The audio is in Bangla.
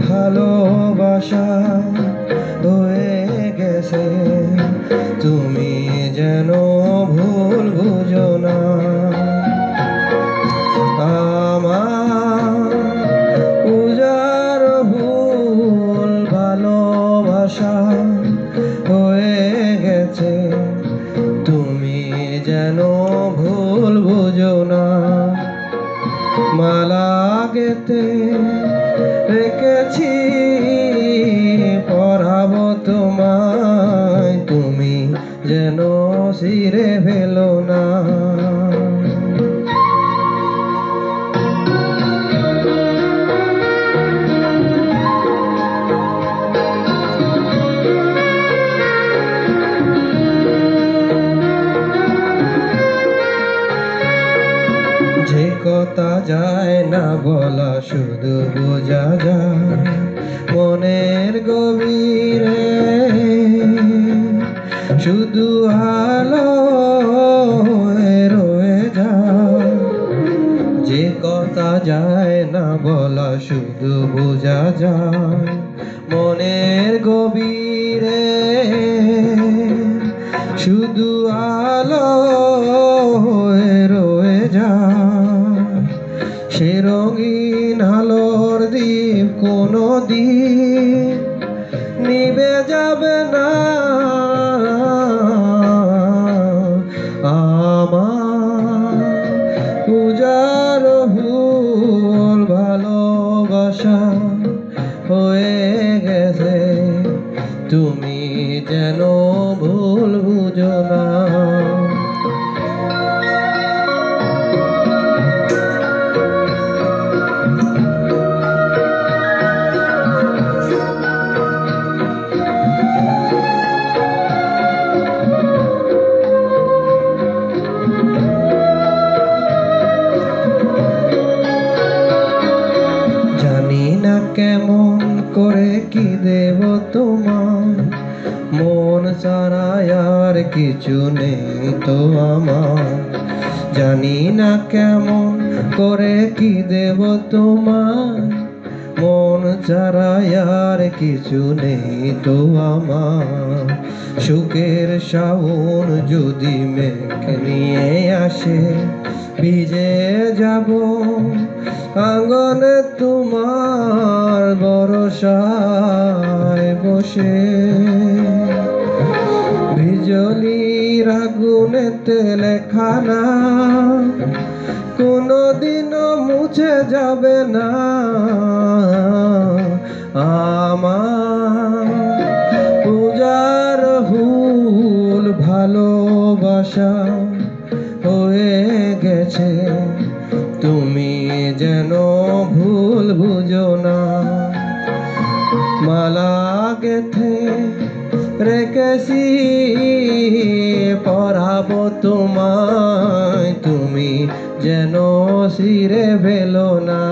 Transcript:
ভালোবাসা হয়ে গেছে, তুমি যেন ভুল বুঝো না। আমার উজার ভুল ভালোবাসা হয়ে গেছে, তুমি যেন ভুল বুঝো না। মালা গেতে রেখেছি পরাবো তোমায়, তুমি যেন ছিঁড়ে ফেলো না। যে কথা যায় না বলা শুধু বোঝা যায় মনের গভীরে, শুধু আলো রয়ে যায়। যে কথা যায় না বলা শুধু বোঝা যায় মনের গভীরে, শুধু আলো রয়ে যায়। সে রঙিন আলোর দ্বীপ কোনো দিন নিভে যাবে না। আমার উজার ভুল ভালোবাসা হয়ে গেছে, তুমি যেন ভুল বুঝো না। জানি না কেমন করে কি দেব তোমার, মন ছাড়া আর কিছু নেই তো আমার। জানি না কেমন করে কি দেব তোমার, মন ছাড়া আর কিছু নেই তো আমার। সুখের শ্রাবণ যদি মেঘ নিয়ে আসে, ভিজে যাব আঙ্গনে তোমার বরসায় বসে। বিজলির আগুনেতে লেখা নাম কোনোদিনও মুছে যাবে না। আমার উজার ভুল ভালোবাসা হয়ে গেছে, তুমি যেন ভুল বুঝো না। মালা গেথে রেখেছি পরাবো তোমায়, তুমি যেন ছিঁড়ে ফেলো না।